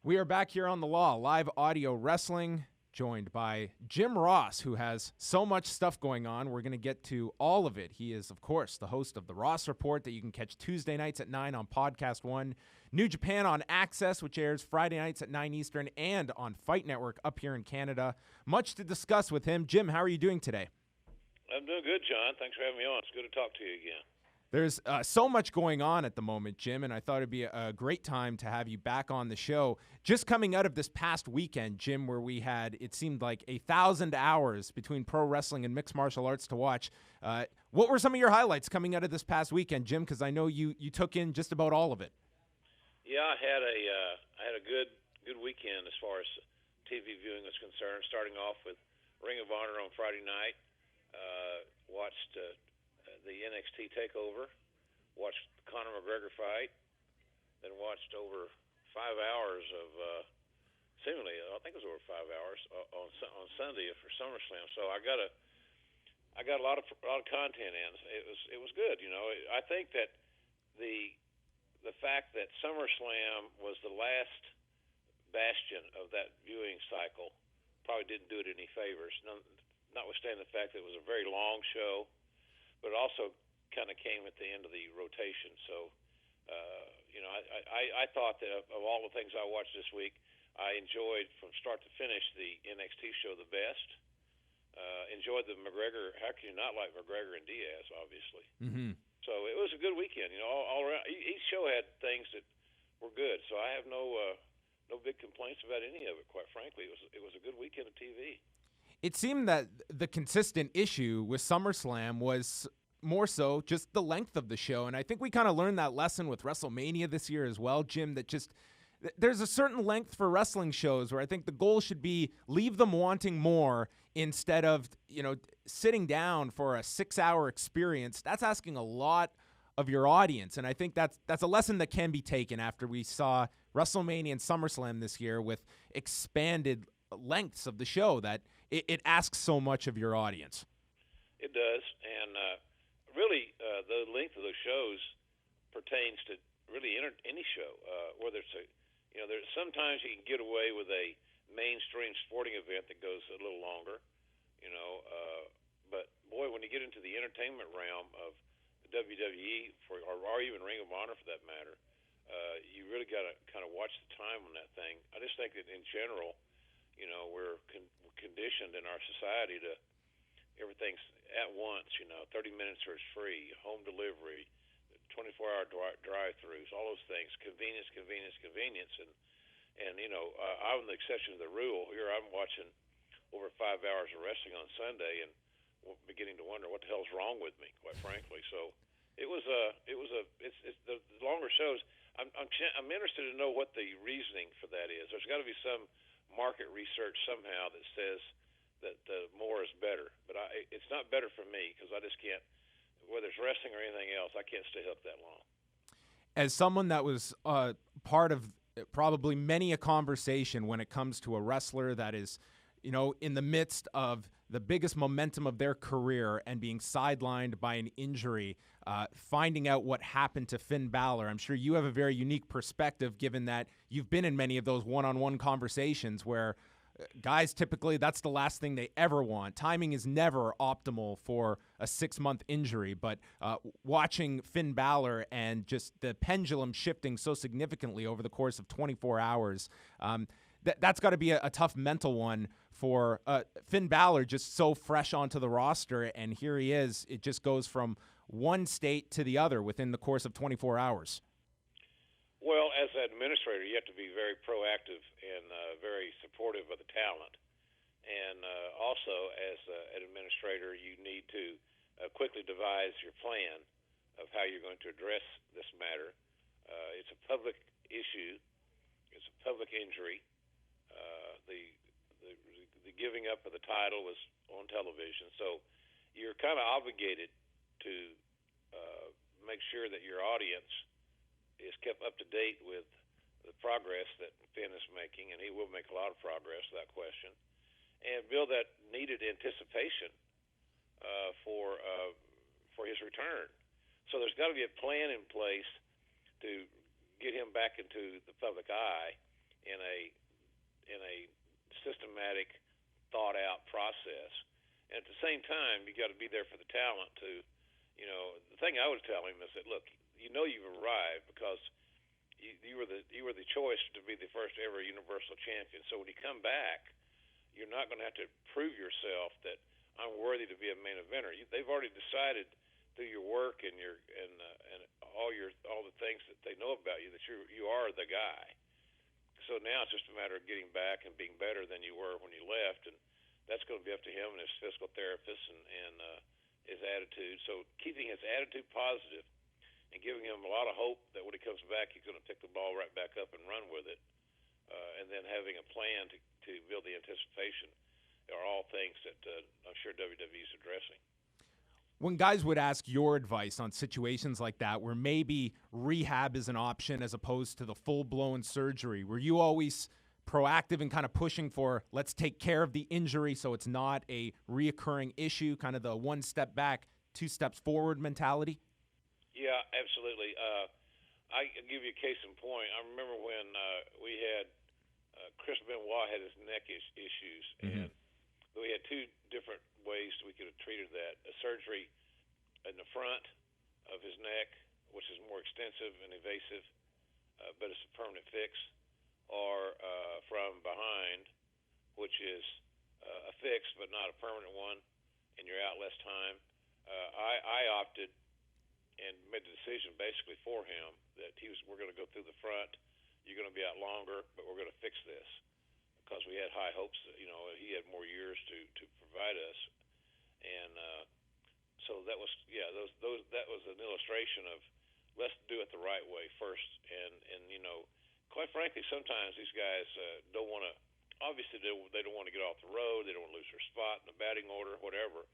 We are back here on The Law, live audio wrestling, joined by Jim Ross, who has so much stuff going on. We're going to get to all of it. He is, of course, the host of The Ross Report that you can catch Tuesday nights at 9 on Podcast One, New Japan on AXS, which airs Friday nights at 9 Eastern, and on Fight Network up here in Canada. Much to discuss with him. Jim, how are you doing today? I'm doing good, John. Thanks for having me on. It's good to talk to you again. There's so much going on at the moment, Jim, and I thought it'd be a great time to have you back on the show. Just coming out of this past weekend, Jim, where we had, it seemed like 1,000 hours between pro wrestling and mixed martial arts to watch. What were some of your highlights coming out of this past weekend, Jim? Because I know you took in just about all of it. Yeah, I had a good weekend as far as TV viewing was concerned. Starting off with Ring of Honor on Friday night, watched the NXT Takeover, watched the Conor McGregor fight, then watched over 5 hours of seemingly, I think it was over 5 hours on Sunday for SummerSlam. So I got a lot of content in. It was good. You know, I think that the fact that SummerSlam was the last bastion of that viewing cycle probably didn't do it any favors. Notwithstanding the fact that it was a very long show, but it also kind of came at the end of the rotation. So, you know, I thought that of all the things I watched this week, I enjoyed from start to finish the NXT show the best. Enjoyed the McGregor. How can you not like McGregor and Diaz, obviously? Mm-hmm. So it was a good weekend. You know, all around. Each show had things that were good. So I have no big complaints about any of it. Quite frankly, it was a good weekend of TV. It seemed that the consistent issue with SummerSlam was more so just the length of the show. And I think we kind of learned that lesson with WrestleMania this year as well, Jim, that just there's a certain length for wrestling shows where I think the goal should be leave them wanting more instead of, you know, sitting down for a 6-hour experience. That's asking a lot of your audience. And I think that's a lesson that can be taken after we saw WrestleMania and SummerSlam this year with expanded lengths of the show, that it asks so much of your audience. It does, and really the length of those shows pertains to really any show, whether it's there's sometimes you can get away with a mainstream sporting event that goes a little longer, but boy, when you get into the entertainment realm of the WWE or even Ring of Honor for that matter, you really got to kind of watch the time on that thing. I just think that in general, we're conditioned in our society to everything's at once, 30 minutes or it's free, home delivery, 24-hour drive-throughs, all those things, convenience. And I'm the exception to the rule. Here I'm watching over 5 hours of wrestling on Sunday and beginning to wonder what the hell's wrong with me, quite frankly. So it's the longer shows. I'm interested to know what the reasoning for that is. There's got to be some market research somehow that says that more is better, but it's not better for me because I just can't, whether it's wrestling or anything else, I can't stay up that long. As someone that was part of probably many a conversation when it comes to a wrestler that is, in the midst of the biggest momentum of their career and being sidelined by an injury, finding out what happened to Finn Balor, I'm sure you have a very unique perspective given that you've been in many of those one-on-one conversations where guys typically that's the last thing they ever want. Timing is never optimal for a 6-month injury, but watching Finn Balor and just the pendulum shifting so significantly over the course of 24 hours, that's got to be a tough mental one for Finn Balor, just so fresh onto the roster, and here he is. It just goes from one state to the other within the course of 24 hours. Well, as an administrator, you have to be very proactive and very supportive of the talent. And also, as an administrator, you need to quickly devise your plan of how you're going to address this matter. It's a public issue. It's a public injury. The giving up of the title was on television, so you're kind of obligated to make sure that your audience is kept up to date with the progress that Finn is making, and he will make a lot of progress, without question, and build that needed anticipation for his return. So there's got to be a plan in place to get him back into the public eye in a systematic, thought-out process. And at the same time, you got to be there for the talent to, the thing I would tell him is that, look, you've arrived because you were the choice to be the first ever Universal Champion. So when you come back, you're not going to have to prove yourself that I'm worthy to be a main eventer. They've already decided through your work and all the things that they know about you that you are the guy. So now it's just a matter of getting back and being better than you were when you left, and that's going to be up to him and his physical therapist and his attitude. So keeping his attitude positive and giving him a lot of hope that when he comes back he's going to pick the ball right back up and run with it, and then having a plan to build the anticipation are all things that I'm sure WWE is addressing. When guys would ask your advice on situations like that where maybe rehab is an option as opposed to the full-blown surgery, were you always proactive and kind of pushing for let's take care of the injury so it's not a reoccurring issue, kind of the one step back, two steps forward mentality? Yeah, absolutely. I can give you a case in point. I remember when we had Chris Benoit had his neck issues, and we had two different ways we could have treated that. A surgery in the front of his neck, which is more extensive and invasive, but it's a permanent fix, or from behind, which is a fix but not a permanent one, and you're out less time. I opted and made the decision basically for him that we're going to go through the front. You're going to be out longer, but we're going to fix this because we had high hopes that he had more years to provide us, and so that was that was an illustration of let's do it the right way first, and quite frankly, sometimes these guys don't want to. Obviously, they don't want to get off the road. They don't want to lose their spot in the batting order, whatever.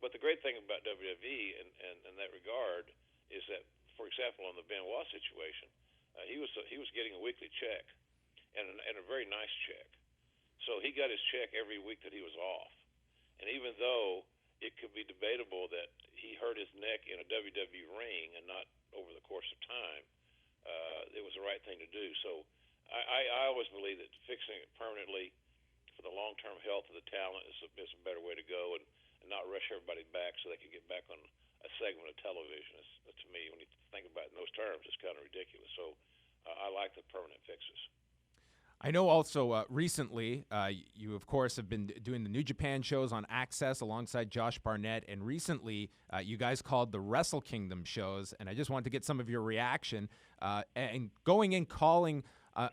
But the great thing about WWE in that regard is that, for example, on the Benoit situation, he was getting a weekly check, and a very nice check. So he got his check every week that he was off. And even though it could be debatable that he hurt his neck in a WWE ring and not over the course of time, it was the right thing to do. So I always believe that fixing it permanently for the long-term health of the talent is a better way to go, and not rush everybody back so they can get back on a segment of television. To me, when you think about it in those terms, it's kind of ridiculous. So I like the permanent fixes. I know also recently you, of course, have been doing the New Japan shows on AXS alongside Josh Barnett, and recently you guys called the Wrestle Kingdom shows, and I just wanted to get some of your reaction. And going in calling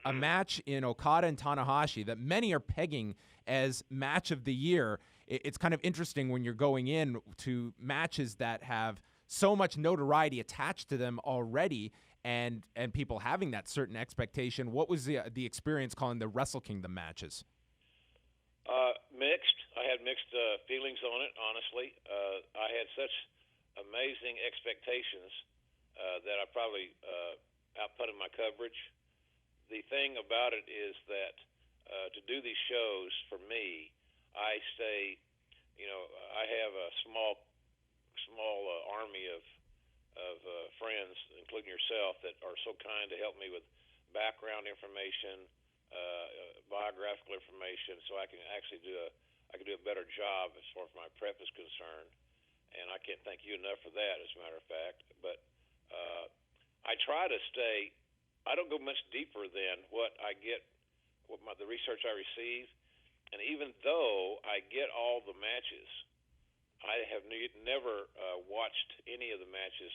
a match in Okada and Tanahashi that many are pegging as match of the year, it's kind of interesting when you're going in to matches that have so much notoriety attached to them already, and people having that certain expectation. What was the experience calling the Wrestle Kingdom matches? Mixed. I had mixed feelings on it, honestly. I had such amazing expectations that I probably outputted my coverage. The thing about it is that to do these shows, for me, I stay, I have a small army of friends, including yourself, that are so kind to help me with background information, biographical information, so I can actually do a better job as far as my prep is concerned. And I can't thank you enough for that, as a matter of fact. But I try to stay. I don't go much deeper than what I get, the research I receive. And even though I get all the matches, I have never watched any of the matches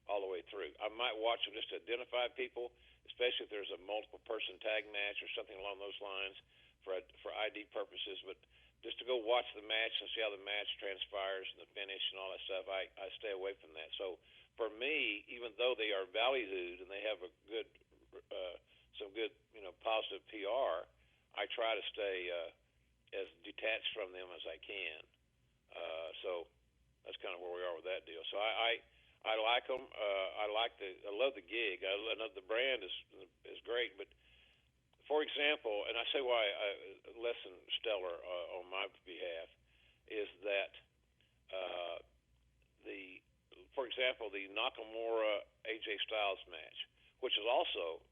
all the way through. I might watch them just to identify people, especially if there's a multiple-person tag match or something along those lines for ID purposes. But just to go watch the match and see how the match transpires and the finish and all that stuff, I stay away from that. So for me, even though they are ballyhooed and they have a good, some good, positive PR, I try to stay as detached from them as I can. So that's kind of where we are with that deal. So I like them. I love the gig. I love the brand is great. But for example, and I say why less than stellar on my behalf is that for example, the Nakamura AJ Styles match, which is also,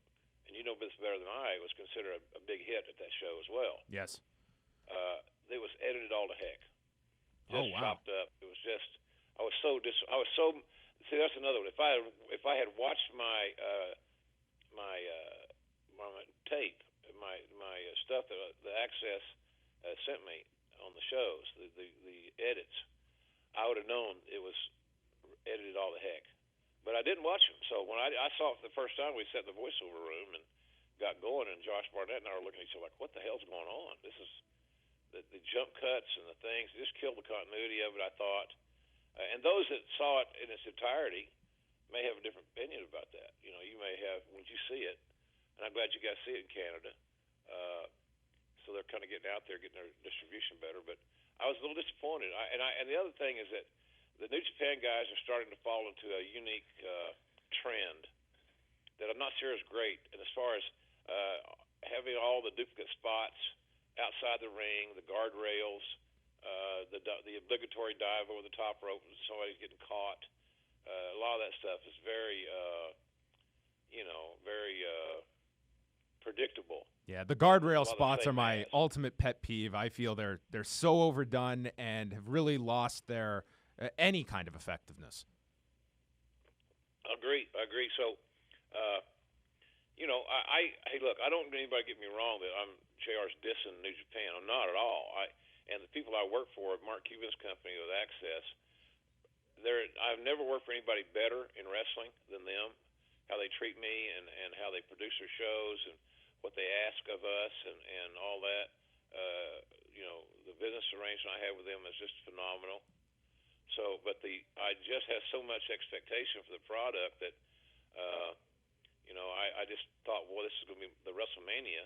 and you know this better than I, was considered a big hit at that show as well. Yes. It was edited all to heck. Just wow. chopped up. It was just. I was so. See, that's another one. If I had watched my tape, my stuff that the AXS sent me on the shows, the edits, I would have known it was edited all the heck. But I didn't watch them. So when I saw it for the first time, we sat in the voiceover room and got going, and Josh Barnett and I were looking at each other like, what the hell's going on? This is the jump cuts and the things. It just killed the continuity of it, I thought. And those that saw it in its entirety may have a different opinion about that. You know, you may have, when you see it, and I'm glad you guys see it in Canada. So they're kind of getting out there, getting their distribution better. But I was a little disappointed. And the other thing is that the New Japan guys are starting to fall into a unique trend that I'm not sure is great. And as far as having all the duplicate spots outside the ring, the guardrails, the obligatory dive over the top rope, and somebody's getting caught. A lot of that stuff is very, very predictable. Yeah, the guardrail spots are my ultimate pet peeve. I feel they're so overdone and have really lost their any kind of effectiveness. I agree. So, hey, look, I don't want anybody get me wrong that I'm JR's dissing New Japan. I'm not at all. And the people I work for at Mark Cuban's company with Access, I've never worked for anybody better in wrestling than them. How they treat me and how they produce their shows and what they ask of us and all that. The business arrangement I have with them is just phenomenal. So, but I just have so much expectation for the product that, I just thought, well, this is going to be the WrestleMania,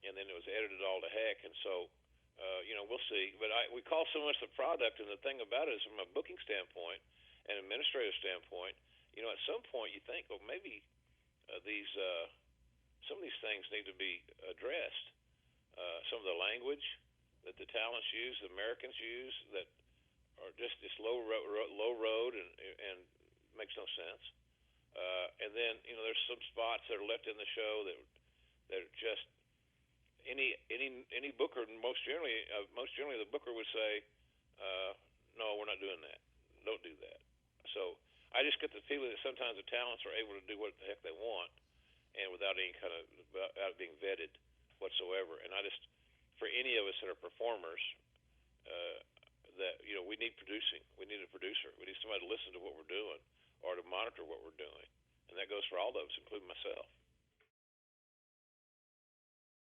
and then it was edited all to heck, and so, we'll see. But we call so much the product, and the thing about it is from a booking standpoint and administrative standpoint, at some point you think, well, maybe some of these things need to be addressed. Some of the language that the talents use, the Americans use, that are just low road and makes no sense. And then there's some spots that are left in the show that are just any booker, most generally the booker would say, no, we're not doing that. Don't do that. So I just get the feeling that sometimes the talents are able to do what the heck they want, and without being vetted whatsoever. And I just, for any of us that are performers, that we need producing. We need a producer. We need somebody to listen to what we're doing or to monitor what we're doing, and that goes for all of us, including myself.